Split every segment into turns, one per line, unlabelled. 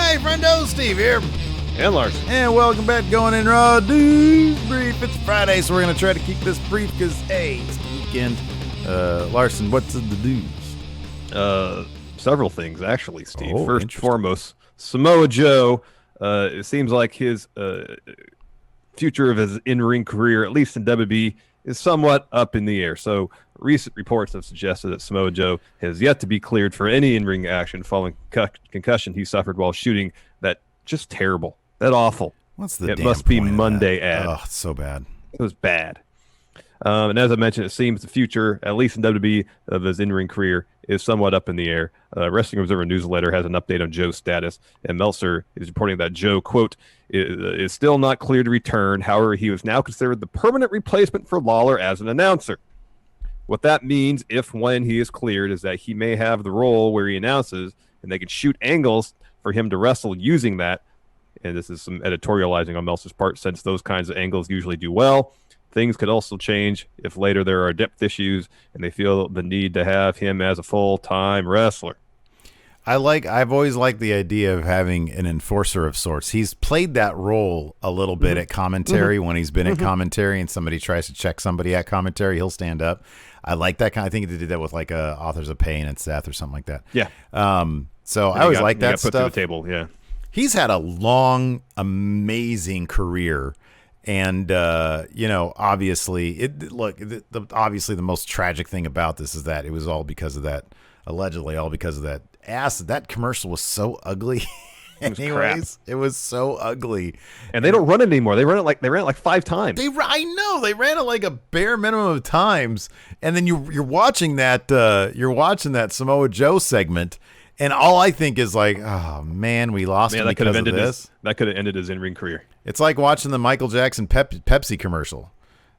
Hey, friendo, Steve here.
And Larson.
And welcome back to Going In Raw News Brief. It's Friday, so we're going to try to keep this brief because, hey, it's the weekend. Larson, what's in the news?
Several things, actually, Steve.
Oh,
First and foremost, Samoa Joe, it seems like his future of his in-ring career, at least in WWE, is somewhat up in the air. So recent reports have suggested that Samoa Joe has yet to be cleared for any in-ring action following concussion he suffered while shooting that just terrible, that awful.
What's the
It must be
point of
Monday
that?
ad.
Oh, it's so bad.
It was bad. And as I mentioned, it seems the future, at least in WWE, of his in-ring career is somewhat up in the air. Wrestling Observer newsletter has an update on Joe's status, and Meltzer is reporting that Joe, quote, is still not clear to return. However, he was now considered the permanent replacement for Lawler as an announcer. What that means, if when he is cleared, is that he may have the role where he announces, and they can shoot angles for him to wrestle using that. And this is some editorializing on Meltzer's part, since those kinds of angles usually do well. Things could also change if later there are depth issues and they feel the need to have him as a full-time wrestler.
I've always liked the idea of having an enforcer of sorts. He's played that role a little bit at commentary when he's been at commentary and somebody tries to check somebody at commentary, he'll stand up. I like that kind. I think they did that with like Authors of Pain and Seth or something like that.
Yeah.
So I always like that
put
stuff.
to the table, yeah.
He's had a long, amazing career. And, obviously, obviously the most tragic thing about this is that it was all because of that, allegedly all because of that ass. That commercial was so ugly. Anyways, it was so ugly.
And they don't run it anymore. They ran it like 5 times.
I know. They ran it like a bare minimum of times. And then you're watching that Samoa Joe segment. And all I think is like, oh, man, we lost him because of this.
That could have ended his in-ring career.
It's like watching the Michael Jackson Pepsi commercial.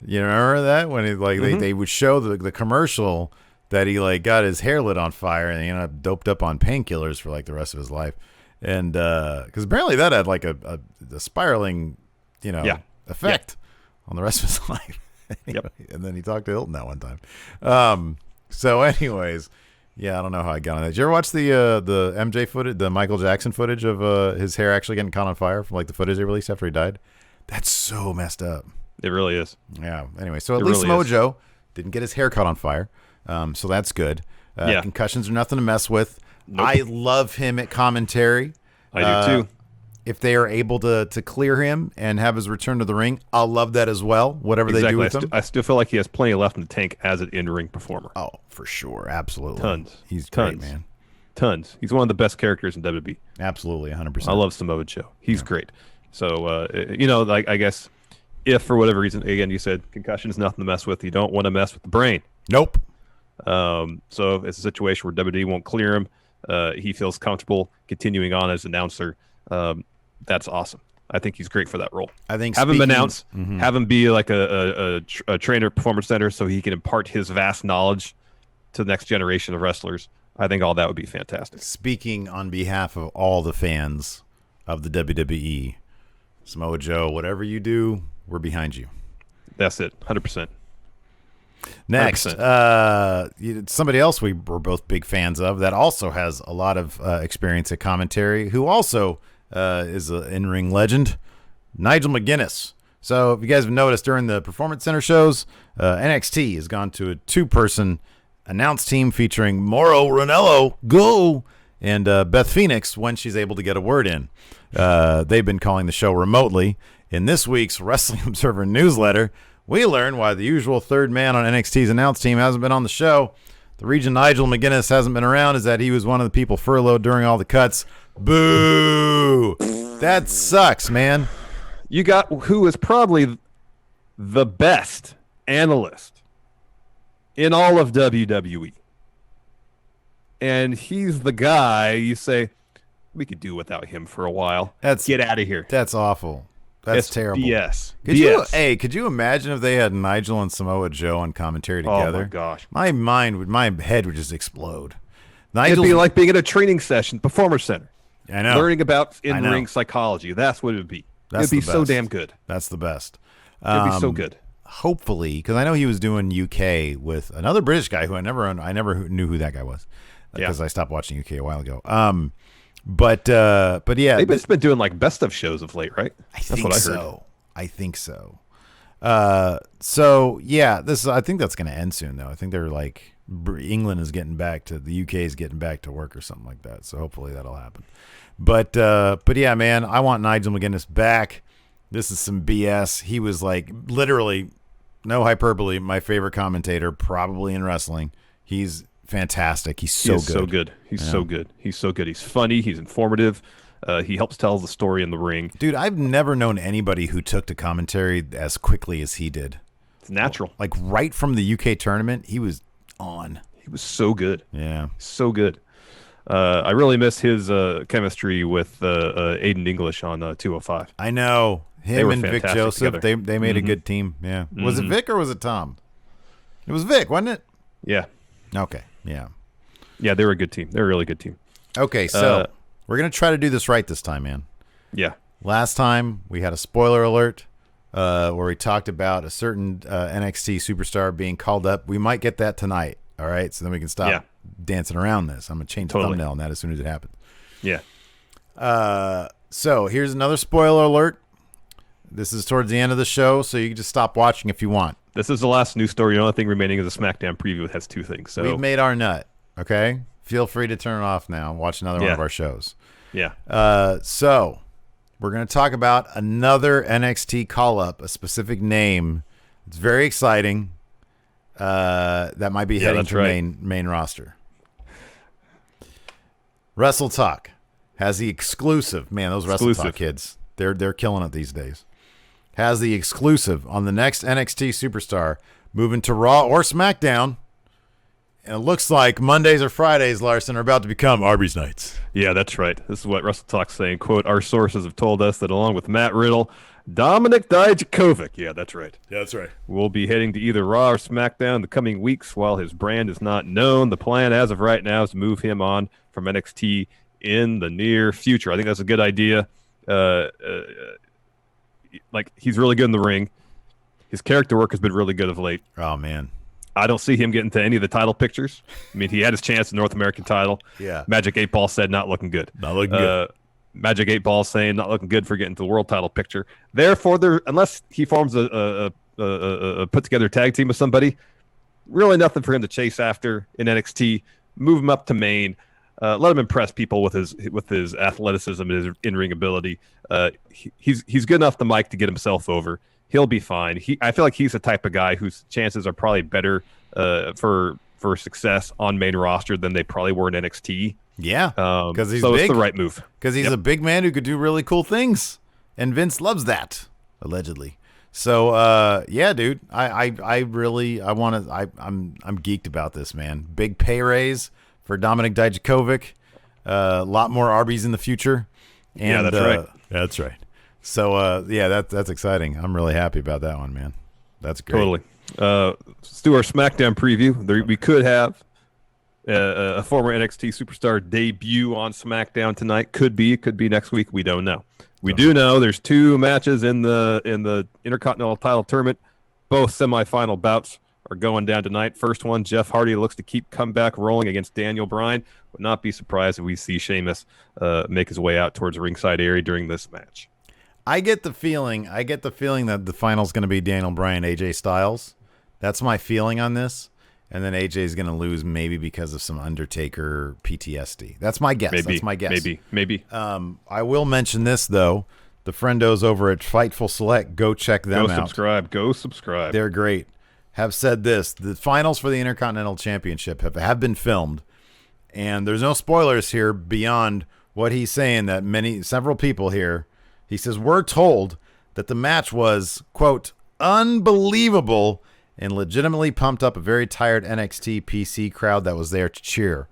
You remember that? When they would show the commercial that he like got his hair lit on fire and he ended up doped up on painkillers for like the rest of his life. And because apparently that had like a spiraling, effect on the rest of his life. Anyway, and then he talked to Hilton that one time. So anyways... Yeah, I don't know how I got on that. Did you ever watch the MJ footage, the Michael Jackson footage of his hair actually getting caught on fire from like the footage they released after he died? That's so messed up.
It really is.
Yeah. Anyway, so at least Samoa Joe didn't get his hair caught on fire, so that's good. Concussions are nothing to mess with. Nope. I love him at commentary.
I do too.
If they are able to clear him and have his return to the ring, I'll love that as well, whatever they do with him.
I still feel like he has plenty left in the tank as an in-ring performer.
Oh, for sure. Absolutely.
Tons.
He's great, man.
Tons. He's one of the best characters in WWE.
Absolutely, 100%.
I love Samoa Joe. He's great. So, I guess if for whatever reason, again, you said concussion is nothing to mess with. You don't want to mess with the brain.
Nope.
So if it's a situation where WWE won't clear him, he feels comfortable continuing on as announcer. That's awesome. I think he's great for that role.
I think
have him announce, have him be like a trainer at Performance Center so he can impart his vast knowledge to the next generation of wrestlers. I think all that would be fantastic.
Speaking on behalf of all the fans of the WWE, Samoa Joe, whatever you do, we're behind you.
That's it, 100%.
Next, somebody else we were both big fans of that also has a lot of experience at commentary, who also is an in-ring legend, Nigel McGinnis. So if you guys have noticed during the Performance Center shows, NXT has gone to a 2-person announce team featuring Mauro Ranallo, and Beth Phoenix when she's able to get a word in. They've been calling the show remotely. In this week's Wrestling Observer newsletter, we learn why the usual third man on NXT's announce team hasn't been on the show. The reason Nigel McGinnis hasn't been around is that he was one of the people furloughed during all the cuts. Boo! That sucks, man.
You got who is probably the best analyst in all of WWE. And he's the guy you say, we could do without him for a while. Get out of here.
That's awful. That's terrible.
Yes.
Could you imagine if they had Nigel and Samoa Joe on commentary together?
Oh my gosh.
My head would just explode.
It'd be like being at a training session, Performance Center.
I know.
Learning about in-ring psychology. That's what it would be. It'd be so damn good.
That's the best.
It'd be so good.
Hopefully, because I know he was doing UK with another British guy who I never knew who that guy was because I stopped watching UK a while ago. But yeah,
They've just been doing like best of shows of late, right?
I think so. I think so. So yeah, I think that's going to end soon, though. I think they're like England is getting back to the UK is getting back to work or something like that. So hopefully that'll happen. But yeah, man, I want Nigel McGinnis back. This is some BS. He was like literally, no hyperbole, my favorite commentator probably in wrestling. He's fantastic. He's so good.
So good. He's so good. He's so good. He's funny. He's informative. He helps tell the story in the ring.
Dude, I've never known anybody who took to commentary as quickly as he did.
It's natural.
Like right from the UK tournament, he was on.
He was so good.
Yeah.
So good. I really miss his chemistry with Aiden English on 205.
I know. Him and Vic Joseph, they made a good team. Yeah. Was it Vic or was it Tom? It was Vic, wasn't it?
Yeah.
Okay. Yeah.
Yeah, they were a good team. They're a really good team.
Okay, so we're going to try to do this right this time, man.
Yeah.
Last time we had a spoiler alert where we talked about a certain NXT superstar being called up. We might get that tonight. All right, so then we can stop dancing around this. I'm going to change the thumbnail on that as soon as it happens.
Yeah.
So here's another spoiler alert. This is towards the end of the show, so you can just stop watching if you want.
This is the last news story. The only thing remaining is a SmackDown preview. It has two things. So
we've made our nut, okay? Feel free to turn it off now. Watch another one of our shows.
Yeah.
So we're going to talk about another NXT call-up, a specific name. It's very exciting. That might be heading to main roster. Wrestle Talk has the exclusive. Man, those Wrestle Talk kids, they're killing it these days. Has the exclusive on the next NXT superstar moving to Raw or SmackDown. And it looks like Mondays or Fridays, Larson, are about to become Arby's nights.
Yeah, that's right. This is what Wrestle Talk's saying. Quote, our sources have told us that along with Matt Riddle, Dominic Dijakovic, yeah, that's right.
Yeah, that's right.
Will be heading to either Raw or SmackDown in the coming weeks while his brand is not known. The plan as of right now is to move him on from NXT in the near future. I think that's a good idea. Like, he's really good in the ring. His character work has been really good of late.
Oh, man.
I don't see him getting to any of the title pictures. I mean, he had his chance in North American title.
Yeah.
Magic 8 Ball said not looking good.
Not looking good.
Magic 8 Ball saying not looking good for getting to the world title picture. Therefore, unless he forms a put-together tag team with somebody, really nothing for him to chase after in NXT. Move him up to main. Let him impress people with his athleticism and his in-ring ability. He's good enough the mic to get himself over. He'll be fine. I feel like he's the type of guy whose chances are probably better for success on main roster than they probably were in NXT.
Yeah, because he's
so
big.
It's the right move.
Because he's a big man who could do really cool things, and Vince loves that, allegedly. So yeah, dude, I'm geeked about this, man. Big pay raise for Dominic Dijakovic. A lot more Arby's in the future. And,
yeah, that's right.
That's right. So yeah, that's exciting. I'm really happy about that one, man. That's great.
Totally. Let's do our SmackDown preview. We could have a former NXT superstar debut on SmackDown tonight. Could be next week. We don't know. We do know there's two matches in the Intercontinental title tournament. Both semifinal bouts are going down tonight. First one, Jeff Hardy looks to keep comeback rolling against Daniel Bryan. Would not be surprised if we see Sheamus make his way out towards the ringside area during this match.
I get the feeling that the final's going to be Daniel Bryan, AJ Styles. That's my feeling on this. And then AJ is going to lose maybe because of some Undertaker PTSD. That's my guess. That's my guess.
Maybe.
I will mention this, though. The friendos over at Fightful Select, go check them out.
Go subscribe.
They're great. Have said this. The finals for the Intercontinental Championship have been filmed. And there's no spoilers here beyond what he's saying that several people here. He says, we're told that the match was, quote, unbelievable and legitimately pumped up a very tired NXT PC crowd that was there to cheer.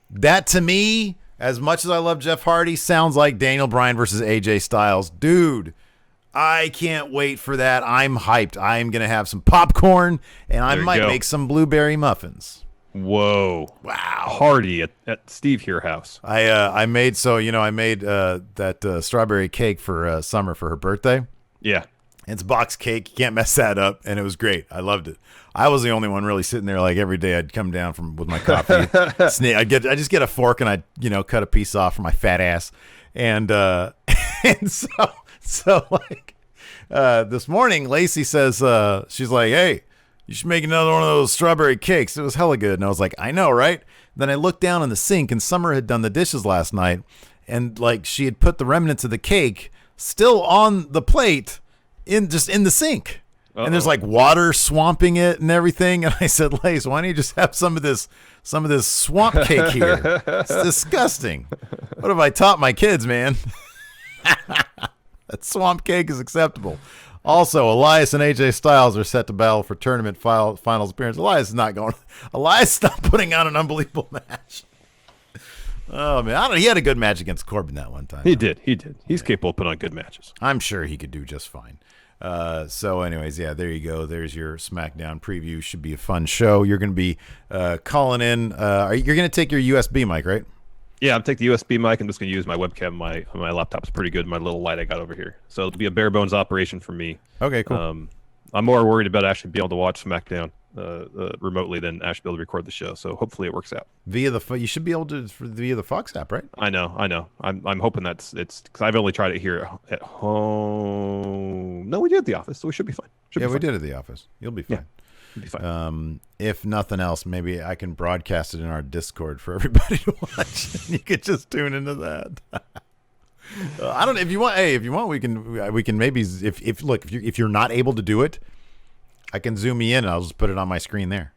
That, to me, as much as I love Jeff Hardy, sounds like Daniel Bryan versus AJ Styles. Dude, I can't wait for that. I'm hyped. I'm going to have some popcorn, and I might make some blueberry muffins.
Whoa.
Wow.
Hardy at Steve here house.
I made that strawberry cake for Summer for her birthday.
Yeah.
It's box cake. You can't mess that up. And it was great. I loved it. I was the only one really sitting there. Like every day I'd come down with my coffee. I just get a fork and I cut a piece off for my fat ass. And and so like this morning Lacey says she's like, hey, you should make another one of those strawberry cakes. It was hella good. And I was like, I know, right? Then I looked down in the sink and Summer had done the dishes last night. And like she had put the remnants of the cake still on the plate in the sink. Uh-oh. And there's like water swamping it and everything. And I said, Lace, why don't you just have some of this swamp cake here? It's disgusting. What have I taught my kids, man? That swamp cake is acceptable. Also, Elias and AJ Styles are set to battle for tournament finals appearance. Elias is not going. Elias is not putting on an unbelievable match. Oh man, he had a good match against Corbin that one time.
He did. He's capable of putting on good matches.
I'm sure he could do just fine. So anyways, yeah, there you go. There's your SmackDown preview. Should be a fun show. You're going to be calling in. You're going to take your USB mic, right?
Yeah, I'm taking the USB mic. I'm just going to use my webcam. My laptop's pretty good. My little light I got over here. So it'll be a bare bones operation for me.
Okay, cool.
I'm more worried about actually being able to watch SmackDown remotely than actually be able to record the show. So hopefully it works out.
You should be able to via the Fox app, right?
I know. I'm hoping it's because I've only tried it here at home. No, we did at the office, so we should be fine.
We did at the office. You'll be fine.
Yeah. Be fine.
If nothing else, maybe I can broadcast it in our Discord for everybody to watch. And you could just tune into that. I don't know if you want. Hey, if you want, we can maybe if you're not able to do it, I can zoom me in and I'll just put it on my screen there.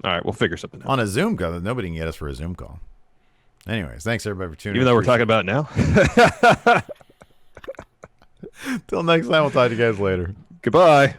All right, we'll figure something out.
On a Zoom call, nobody can get us for a Zoom call. Anyways, thanks everybody for tuning in.
Even though we're talking about it now.
Till next time, we'll talk to you guys later.
Goodbye.